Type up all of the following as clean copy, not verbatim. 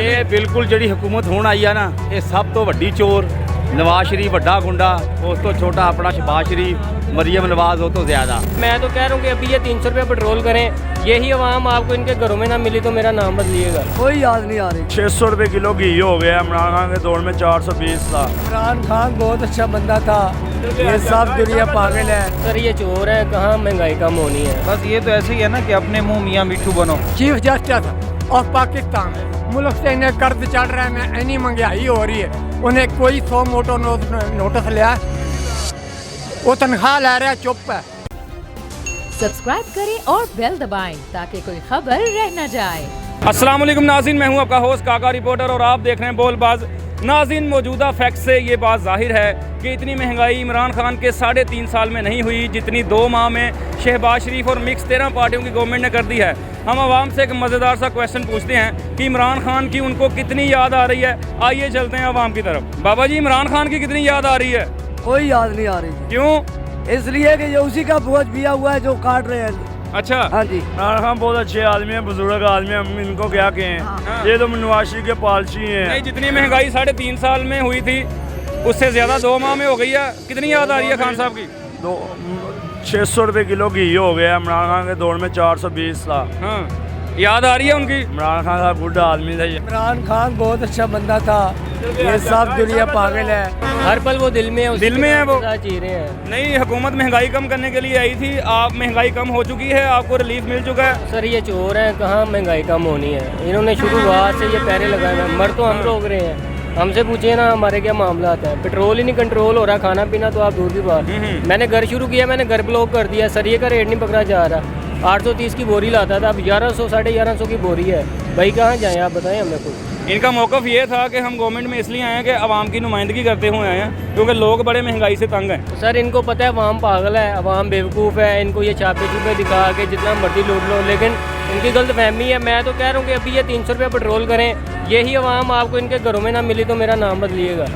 ਇਹ ਬਿਲਕੁਲ ਜਿਹੜੀ ਹਕੂਮਤ ਹੁਣ ਆਈ ਆ ਨਾ, ਇਹ ਸਭ ਤੋਂ ਵੱਡੀ ਚੋਰ नवाज शरीफ बड़ा गुंडा, उस तो छोटा अपना शहबाज शरीफ, मरियम नवाज हो तो ज़्यादा। मैं तो कह रहा हूँ कि अभी ये 300 रुपये पेट्रोल करें, यही आवाम आपको इनके घरों में ना मिली तो मेरा नाम बदलिएगा। कोई याद नहीं आ रही। 600 रुपये किलो घी हो गया। इमरान खान के दौर में 420 था। इमरान खान बहुत अच्छा बंदा था, ये सब दुनिया पागल है। सर ये चोर है, कहाँ महंगाई कम होनी है। बस ये तो ऐसे ही है ना कि अपने मुंह मियाँ मिठू बनो। चीफ जस्टिस ऑफ पाकिस्तान मुल्क से इन्हें कर्ज चढ़ रहा है, में इतनी महंगाई हो रही है, उन्हें कोई 100 मोटो नोटिस लिया, वो तनख्वाह ले रहा है, चुप है। सब्सक्राइब करें और बेल दबाएं ताकि कोई खबर रह न जाए। अस्सलाम वालेकुम नाज़रीन, मैं हूं आपका होस्ट काका रिपोर्टर और आप देख रहे हैं बोलबाज। नाज़रीन, मौजूदा फैक्ट से ये बात जाहिर है कि इतनी महंगाई इमरान खान के 3.5 साल में नहीं हुई जितनी 2 माह में शहबाज शरीफ और मिक्स 13 पार्टियों की गवर्नमेंट ने कर दी है। हम आवाम से एक मज़ेदार सा क्वेश्चन पूछते हैं कि इमरान खान की उनको कितनी याद आ रही है। आइए चलते हैं आवाम की तरफ। बाबा जी, इमरान खान की कितनी याद आ रही है? कोई याद नहीं आ रही। क्यों? इसलिए कि ये उसी का बोझ पिया हुआ है जो काट रहे हैं। अच्छा, हाँ जी। इमरान खान बहुत अच्छे आदमी है, बुजुर्ग आदमी है, हम इनको क्या कहें। ये तो नवाज शरीफ के पालची हैं। नहीं, जितनी महंगाई 3.5 साल में हुई थी उससे ज़्यादा 2 माह में हो गई है। कितनी याद आ रही है खान साहब की? 600 रुपये किलो घी हो गया। इमरान खान के दौर में 420 था। हाँ, याद आ रही है उनकी? इमरान खान का गुड आदमी था। इमरान खान बहुत अच्छा बंदा था, ये सब दुनिया पागल है। हर पल वो दिल में है, दिल में है वो। जी रहे हैं। नहीं, हुकूमत महंगाई कम करने के लिए आई थी। आप महंगाई कम हो चुकी है, आपको रिलीफ मिल चुका है। सर ये चोर है, कहाँ महंगाई कम होनी है। इन्होंने शुरुआत से ये पैरे लगाए हैं, मर तो हम लोग रहे हैं। हमसे पूछिए ना हमारे क्या मामला आता है। पेट्रोल ही नहीं कंट्रोल हो रहा, खाना पीना तो आप दूर की बात। मैंने घर शुरू किया, मैंने घर ब्लॉक कर दिया। सरिये का रेट नहीं पकड़ा जा रहा। 830 की बोरी लाता था, अब 1100 1150 की बोरी है। भाई कहाँ जाएँ आप बताएं हमें कुछ। इनका मौक़िफ़ ये था कि हम गवर्नमेंट में इसलिए आए हैं कि आवाम की नुमाइंदगी करते हुए आए हैं, क्योंकि लोग बड़े महंगाई से तंग हैं। सर इनको पता है अवाम पागल है, अवाम बेवकूफ़ है। इनको ये छापे छुपे दिखा के जितना मर्जी लूट लो, लेकिन इनकी गलत फहमी है। मैं तो कह रहा हूँ कि अभी ये 300 रुपये पेट्रोल करें, यही अवाम आपको इनके घरों में ना मिली तो मेरा नाम बदलिएगा।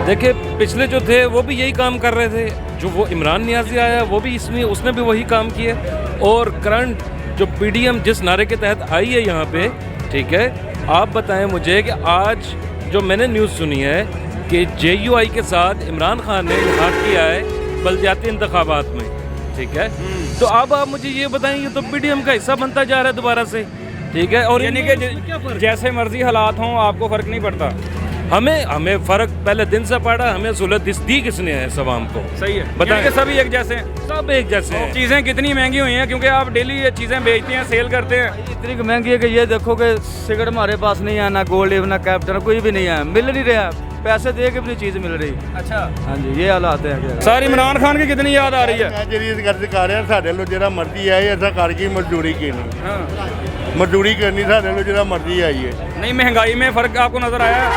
देखिए, पिछले जो थे वो भी यही काम कर रहे थे। जो वो इमरान नियाज़ी आया वो भी इसमें उसने भी वही काम किए। और करंट जो पीडीएम जिस नारे के तहत आई है यहाँ पे, ठीक है, आप बताएं मुझे कि आज जो मैंने न्यूज़ सुनी है कि JUI के साथ इमरान खान ने इल्हाक किया है बल्दियाती इंतखाबात में, ठीक है। तो अब आप मुझे ये बताएं, ये तो पीडीएम का हिस्सा बनता जा रहा है दोबारा से, ठीक है। और यानी कि जैसे मर्जी हालात हों आपको फ़र्क नहीं पड़ता। हमें फ़र्क पहले दिन से पड़ा। हमें सहूलत दी किसने है सवाम को? सही है, बताएं। सभी एक जैसे हैं। सब एक जैसे हैं। चीज़ें कितनी महंगी हुई हैं, क्योंकि आप डेली ये चीज़ें बेचते हैं, सेल करते हैं। इतनी महंगी है कि ये देखो कि सिगरेट हमारे पास नहीं है, ना गोल्ड ना कैप्टन, कोई भी नहीं है, मिल नहीं रहा। पैसे दे के भी नहीं चीज़ मिल रही। अच्छा, हाँ जी, ये हालात है। सर इमरान खान की कितनी याद आ रही है? ਜਿਹੜੀ ਗੱਲ ਕਰ ਰਿਹਾ ਸਾਡੇ ਲੋ ਜਿਹੜਾ ਮਰਜ਼ੀ ਆਏ ਐਸਾ ਕਰਕੇ ਮਜ਼ਦੂਰੀ ਕਰਨੀ। हाँ, ਮਜ਼ਦੂਰੀ ਕਰਨੀ ਸਾਡੇ ਲੋ ਜਿਹੜਾ ਮਰਜ਼ੀ ਆਈਏ। नहीं महंगाई में फ़र्क आपको नज़र आया?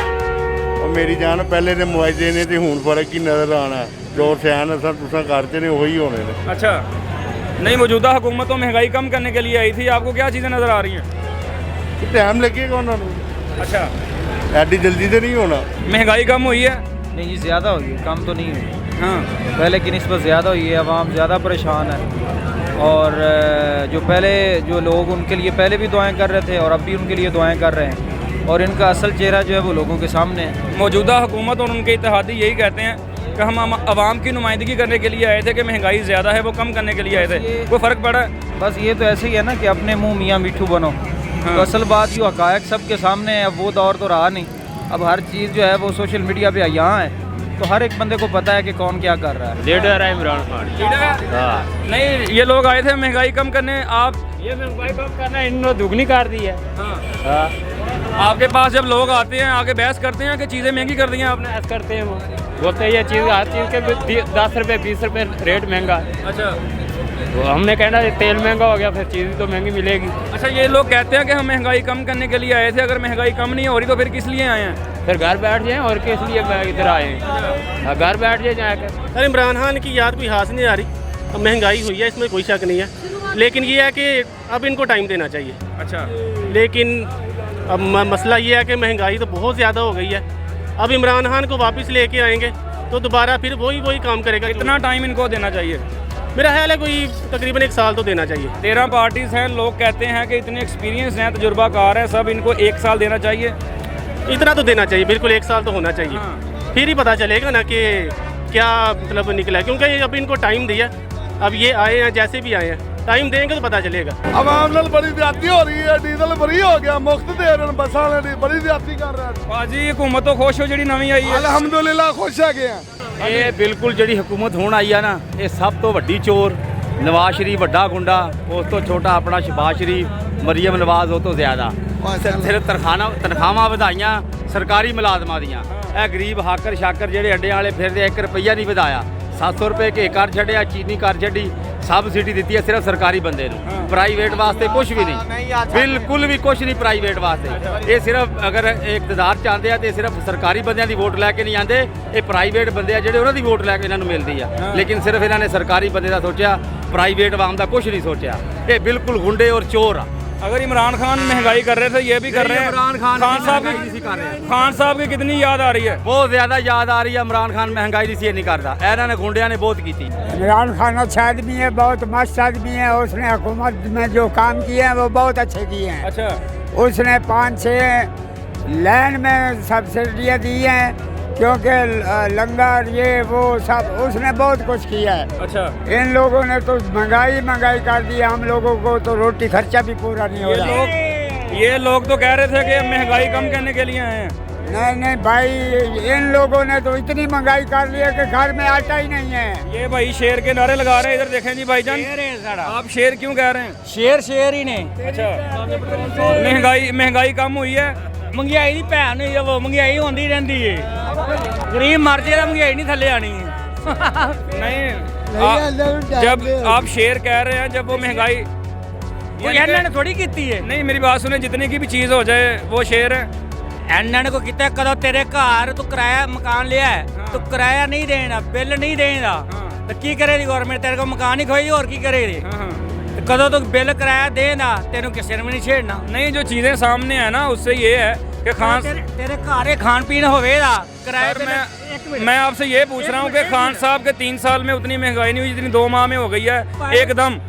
ਉਹ ਮੇਰੀ ਜਾਨ ਪਹਿਲੇ ਦੇ ਮੁਆਵਜ਼ੇ ਨੇ ਤੇ ਹੁਣ ਫਰਕ ਹੀ ਨਜ਼ਰ ਆਣਾ। ਜੋ ਸਿਆਣ ਅਸਾਂ ਤੁਸੀਂ ਕਰਦੇ ਨੇ ਉਹੀ ਹੋਣੇ ਨੇ। अच्छा, नहीं, मौजूदा हुकूमत तो महंगाई कम करने के लिए आई थी। आपको क्या चीज़ें नज़र आ रही हैं? ਟਾਈਮ ਲੱਗੇਗਾ ਉਹਨਾਂ ਨੂੰ, अच्छा, ਐਡੀ ਜਲਦੀ ਤੇ ਨਹੀਂ ਹੋਣਾ। महंगाई कम हुई है? नहीं जी, ज़्यादा हुई है, कम तो नहीं हुई। हाँ, पहले की निस्बत ज़्यादा हुई है, आवाम ज़्यादा परेशान है। और जो पहले जो लोग उनके लिए पहले भी दुआएं कर रहे थे और अब भी उनके लिए दुआएं कर रहे हैं, और इनका असल चेहरा जो है वो लोगों के सामने है। मौजूदा हुकूमत और उनके इत्तेहादी यही कहते हैं कि हम आवाम की नुमाइंदगी करने के लिए आए थे, कि महंगाई ज़्यादा है वो कम करने के लिए आए थे। कोई फ़र्क पड़ा है? बस ये तो ऐसे ही है ना कि अपने मुंह मियाँ मिठू बनो। तो असल बात जो हकायक सबके सामने है, अब वो दौर तो रहा नहीं। अब हर चीज़ जो है वो सोशल मीडिया पे यहाँ है, तो हर एक बंदे को पता है कि कौन क्या कर रहा है। लीडर है इमरान खान। नहीं, ये लोग आए थे महंगाई कम करने। आप ये महंगाई कम करना इन्होंने दुगनी कर दी है। हाँ, आपके पास जब लोग आते हैं आगे बहस करते हैं कि चीज़ें महंगी कर दी हैं आपने? ऐसा करते हैं वो, बोलते हैं ये चीज़ हर चीज़ के 10 रुपये 20 रुपये रेट महंगा है। अच्छा, तो हमने कहना ये तेल महंगा हो गया, फिर चीज़ तो महंगी मिलेगी। अच्छा, ये लोग कहते हैं कि हम महंगाई कम करने के लिए आए थे। अगर महंगाई कम नहीं हो रही तो फिर किस लिए आए हैं? फिर घर बैठ जाएं और किस लिए इधर आए हैं? घर बैठ जाए जाकर। सर इमरान खान की याद कोई हाथ नहीं आ रही। अब महंगाई हुई है, इसमें कोई शक नहीं है, लेकिन ये है कि अब इनको टाइम देना चाहिए। अच्छा, लेकिन अब मसला ये है कि महंगाई तो बहुत ज़्यादा हो गई है। अब इमरान खान को वापस लेके आएंगे तो दोबारा फिर वही काम करेगा। कितना टाइम इनको देना चाहिए? मेरा ख्याल है कोई तकरीबन 1 साल तो देना चाहिए। 13 पार्टीज़ हैं, लोग कहते हैं कि इतने एक्सपीरियंस हैं, तजुर्बाकार हैं सब, इनको 1 साल देना चाहिए। इतना तो देना चाहिए, बिल्कुल 1 साल तो होना चाहिए। फिर ही पता चलेगा ना कि क्या मतलब निकला है, क्योंकि अभी इनको टाइम दिया। अब ये आए हैं जैसे भी आए हैं, टाइम देंगे तो पता चलेगा। आवाम नाल बड़ी ज्यादती हो रही है, डीजल फ्री हो गया, मुफ्त दे रहे हैं बसां वाले, बड़ी ज्यादती कर रहे हैं। भाजी हुकूमत तो खुश हो जी नवी आई है। अलहमदुलिल्लाह खुश है गए हैं। ਇਹ ਬਿਲਕੁਲ ਜਿਹੜੀ ਹਕੂਮਤ ਹੁਣ ਆਈ ਆ ਨਾ, ਇਹ ਸਭ ਤੋਂ ਵੱਡੀ ਚੋਰ ਨਵਾਜ਼ ਸ਼ਰੀਫ ਵੱਡਾ ਗੁੰਡਾ, ਉਸ ਤੋਂ ਛੋਟਾ ਆਪਣਾ ਸ਼ਹਿਬਾਜ਼ ਸ਼ਰੀਫ, ਮਰੀਮ ਨਵਾਜ਼ ਉਹ ਤੋਂ ਜ਼ਿਆਦਾ। ਸਿਰਫ ਤਨਖਾਹਾਂ ਵਧਾਈਆਂ ਸਰਕਾਰੀ ਮੁਲਾਜ਼ਮਾਂ ਦੀਆਂ। ਇਹ ਗਰੀਬ ਹਾਕਰ ਸ਼ਾਕਰ ਜਿਹੜੇ ਅੱਡਿਆਂ ਵਾਲੇ ਫਿਰਦੇ 1 ਰੁਪਈਆ ਨਹੀਂ ਵਧਾਇਆ। 700 ਰੁਪਏ ਘੇ ਕਰ ਛੱਡਿਆ, ਚੀਨੀ ਕਰ ਛੱਡੀ, ਸਬਸਿਡੀ ਦਿੱਤੀ ਹੈ ਸਿਰਫ ਸਰਕਾਰੀ ਬੰਦੇ ਨੂੰ। ਪ੍ਰਾਈਵੇਟ ਵਾਸਤੇ ਕੁਝ ਵੀ ਨਹੀਂ, ਬਿਲਕੁਲ ਵੀ ਕੁਝ ਨਹੀਂ ਪ੍ਰਾਈਵੇਟ ਵਾਸਤੇ। ਇਹ ਸਿਰਫ ਅਗਰ ਇਕਤਦਾਰ ਚਾਹੁੰਦੇ ਆ ਤੇ ਸਿਰਫ ਸਰਕਾਰੀ ਬੰਦਿਆਂ ਦੀ ਵੋਟ ਲੈ ਕੇ ਨਹੀਂ ਆਉਂਦੇ। ਇਹ ਪ੍ਰਾਈਵੇਟ ਬੰਦੇ ਆ ਜਿਹੜੇ ਉਹਨਾਂ ਦੀ ਵੋਟ ਲੈ ਕੇ ਇਹਨਾਂ ਨੂੰ ਮਿਲਦੀ ਆ, ਲੇਕਿਨ ਸਿਰਫ ਇਹਨਾਂ ਨੇ ਸਰਕਾਰੀ ਬੰਦੇ ਦਾ ਸੋਚਿਆ, ਪ੍ਰਾਈਵੇਟ ਆਵਾਮ ਦਾ ਕੁਝ ਨਹੀਂ ਸੋਚਿਆ। ਇਹ ਬਿਲਕੁਲ ਗੁੰਡੇ ਔਰ ਚੋਰ ਆ। अगर इमरान खान महंगाई कर रहे थे, ये भी कर रहे हैं। इमरान खान साहब खान साहब की कितनी याद आ रही है? बहुत ज़्यादा याद आ रही है। इमरान खान महंगाई नहीं नहीं करता, इन्होंने गुंडिया ने बहुत की थी। इमरान खान अच्छा आदमी है, बहुत मस्त आदमी है। उसने हुकूमत में जो काम किए हैं वो बहुत अच्छे किए हैं। अच्छा, उसने 5-6 लाइन में सब्सिडियाँ दी हैं, क्योंकि लंगर ये वो सब उसने बहुत कुछ किया है। अच्छा, इन लोगों ने तो महंगाई कर दी। हम लोगों को तो रोटी खर्चा भी पूरा नहीं हो रहा। ये लोग तो कह रहे थे कि महंगाई कम करने के लिए आए हैं। नहीं भाई, इन लोगों ने तो इतनी महंगाई कर ली है कि घर में आटा ही नहीं है। ये भाई शेर के नारे लगा रहे हैं। इधर देखें जी भाईजान, आप शेर क्यों कह रहे हैं? शेर ही ने अच्छा, महंगाई कम हुई है। महंगाई दी भैन हुई है, वो महंगाई होती रहती है। गरीब मर जाए, महंगाई नहीं थले आनी है। नहीं, जब आप शेर कह रहे हैं, जब वो महंगाई इन्होंने थोड़ी की है। नहीं, मेरी बात सुने, जितनी की भी चीज़ हो जाए वो शेर है। इन्होंने को किया कदों तेरे घर तू किराया मकान लिया है, तू किराया नहीं देना, बिल नहीं देना, तो की करेगी गवर्नमेंट? तेरे को मकान ही खोएगी और की करेगी? कदों तू बिल किराया देना, तेनों किसी ने भी नहीं छेड़ना। नहीं, जो चीज़ें सामने है ना, उससे ये है कि तेरे घर खान पीन होगा किराया। मैं आपसे ये पूछ रहा हूँ कि खान साहब के 3 साल में उतनी महंगाई नहीं हुई जितनी 2 माह में हो गई है एकदम।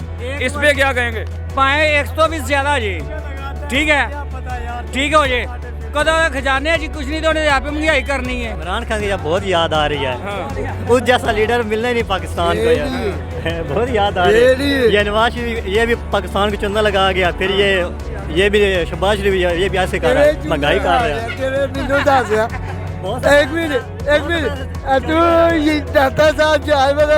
इस पे क्या कहेंगे? पाए 100 भी ज्यादा जी, ठीक है, ठीक हो जी। कदों खजाने जी कुछ नहीं तो यहाँ पे महंगाई करनी है। इमरान खान की बहुत याद आ रही है। उस जैसा लीडर मिलना ही नहीं पाकिस्तान को यार। बहुत याद आ रही है। ये नवाज शरीफ ये भी पाकिस्तान को चंदा लगा गया, फिर ये भी शहबाज शरीफ ये भी ऐसे कर रहा है, महंगाई कर रहा है। एक मिनट तू ये दाता साहब जाए बता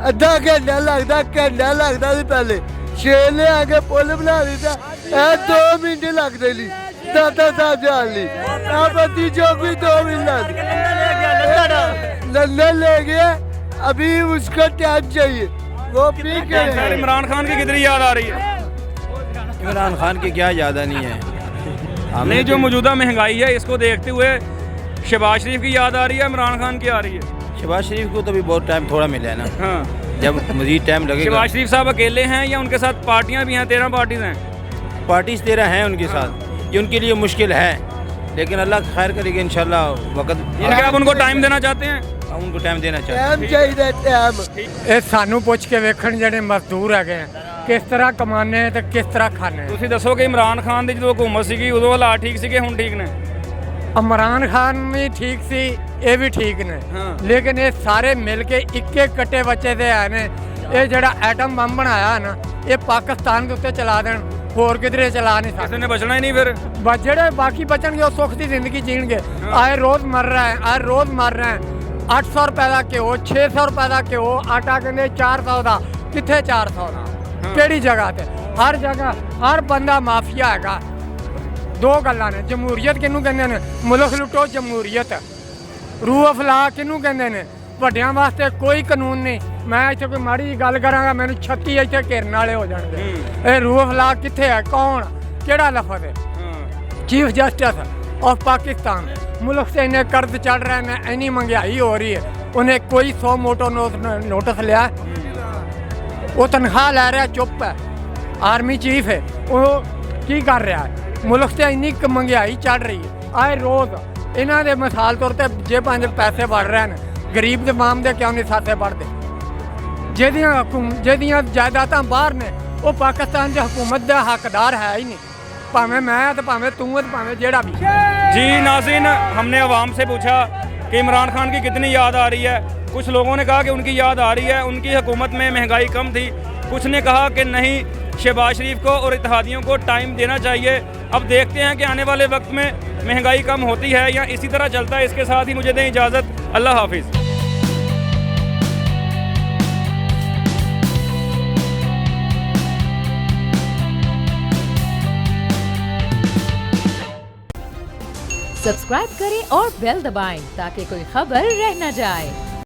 अद्धा घंटा लगता सी पहले शेर ने आके पुल बना दिता। 2 मिनट लगते ली दाता साहब जान ली। बत्ती चौक भी 2 मिनट लंदन ले गया। अभी उसका टाइम चाहिए, वो भी सर, इमरान खान की कितनी याद आ रही है? इमरान खान की क्या यादा नहीं है। नहीं, जो मौजूदा महंगाई है इसको देखते हुए शहबाज शरीफ की याद आ रही है, इमरान खान की आ रही है? शहबाज शरीफ को तो भी बहुत टाइम थोड़ा मिला है ना। हाँ, जब मजीद टाइम लगेगा। शहबाज शरीफ साहब अकेले हैं या उनके साथ पार्टियां भी हैं? 13 पार्टीज हैं। पार्टीज 13 हैं उनके साथ। ये उनके लिए मुश्किल है, लेकिन अल्लाह खैर करेगा इंशाल्लाह। वक्त क्या आप उनको टाइम देना चाहते हैं? उनको टाइम देना चाहते चाहिए। ਇਹ ਸਾਨੂੰ ਪੁੱਛ ਕੇ ਵੇਖਣ ਜਿਹੜੇ ਮਜ਼ਦੂਰ ਹੈਗੇ ਆ ਕਿਸ ਤਰ੍ਹਾਂ ਕਮਾਉਂਦੇ ਤੇ ਕਿਸ ਤਰ੍ਹਾਂ ਖਾਂਦੇ। ਤੁਸੀਂ ਦੱਸੋ ਕਿ ਇਮਰਾਨ ਖਾਨ ਦੀ ਜਦੋਂ ਹਕੂਮਤ ਸੀਗੀ ਉਦੋਂ ਹਾਲਾਤ ਠੀਕ ਸੀਗੇ, ਹੁਣ ਠੀਕ ਨੇ? ਇਮਰਾਨ ਖਾਨ ਵੀ ਠੀਕ ਸੀ, ਇਹ ਵੀ ਠੀਕ ਨੇ, ਲੇਕਿਨ ਇਹ ਸਾਰੇ ਮਿਲ ਕੇ ਇੱਕ ਕੱਟੇ ਬੱਚੇ ਦੇ ਆਏ ਨੇ। ਇਹ ਜਿਹੜਾ ਐਟਮ ਬੰਬ ਬਣਾਇਆ ਨਾ, ਇਹ ਪਾਕਿਸਤਾਨ ਦੇ ਉੱਤੇ ਚਲਾ ਦੇਣ, ਹੋਰ ਕਿਧਰੇ ਚਲਾ ਨਹੀਂ ਸਕਦੇ। ਕਿਸੇ ਨੇ ਬਚਣਾ ਹੀ ਨਹੀਂ ਫਿਰ। ਜਿਹੜੇ ਬਾਕੀ ਬਚਣਗੇ ਉਹ ਸੁੱਖ ਦੀ ਜ਼ਿੰਦਗੀ ਜੀਣਗੇ। ਆਏ ਰੋਜ਼ ਮਰ ਰਹਾ ਹੈ, ਆਏ ਰੋਜ਼ ਮਰ ਰਹਾ ਹੈ। 800 ਰੁਪਏ ਦਾ ਘਿਓ, 600 ਰੁਪਏ ਦਾ ਘਿਓ, ਆਟਾ ਕਹਿੰਦੇ 400 ਦਾ। ਕਿੱਥੇ 400 ਦਾ? ਕਿਹੜੀ ਜਗ੍ਹਾ ਤੇ? ਹਰ ਜਗ੍ਹਾ ਹਰ ਬੰਦਾ ਮਾਫੀਆ ਹੈਗਾ। 2 ਗੱਲਾਂ ਨੇ, ਜਮਹੂਰੀਅਤ ਕਿਹਨੂੰ ਕਹਿੰਦੇ ਨੇ? ਮੁਲਕ ਲੁੱਟੋ ਜਮਹੂਰੀਅਤ। ਰੂਹ ਅਫਲਾ ਕਿਹਨੂੰ ਕਹਿੰਦੇ ਨੇ? ਵੱਡਿਆਂ ਵਾਸਤੇ ਕੋਈ ਕਾਨੂੰਨ ਨਹੀਂ। ਮੈਂ ਇੱਥੇ ਕੋਈ ਮਾੜੀ ਜਿਹੀ ਗੱਲ ਕਰਾਂਗਾ, ਮੈਨੂੰ 36 ਇੱਥੇ ਘੇਰਨ ਵਾਲੇ ਹੋ ਜਾਣਗੇ। ਇਹ ਰੂਹ ਅਫਲਾ ਕਿੱਥੇ ਹੈ? ਕੌਣ? ਕਿਹੜਾ ਲਫ਼ਜ਼ है? Chief justice of Pakistan. मुल्क से इन्हें कर्ज चढ़ रहा है, इतनी महंगाई हो रही है, उन्हें कोई 100 मोटो नोटिस लिया? वो तनख्वाह लै रहा, चुप है। आर्मी चीफ है, वो की कर रहा है? मुल्क से इन्नी महंगाई चढ़ रही है। आए रोज़ इन्हों के मिसाल तौर पर जे 5 पैसे बढ़ रहे हैं, गरीब के माम के क्यों नहीं साथे बढ़ते? जिहदियां जायदादां बाहर ने, वो पाकिस्तान की हुकूमत का हकदार है ही नहीं। भावें मैं तो भावें तू तो भावें जेड़ा भी। जी नाज़रीन, हमने अवाम से पूछा कि इमरान खान की कितनी याद आ रही है। कुछ लोगों ने कहा कि उनकी याद आ रही है, उनकी हुकूमत में महंगाई कम थी। कुछ ने कहा कि नहीं, शहबाज शरीफ को और इत्तेहादियों को टाइम देना चाहिए। अब देखते हैं कि आने वाले वक्त में महंगाई कम होती है या इसी तरह चलता है। इसके साथ ही मुझे दें इजाज़त, अल्लाह हाफिज़। सब्सक्राइब करें और बेल दबाएं ताकि कोई खबर रह न जाए।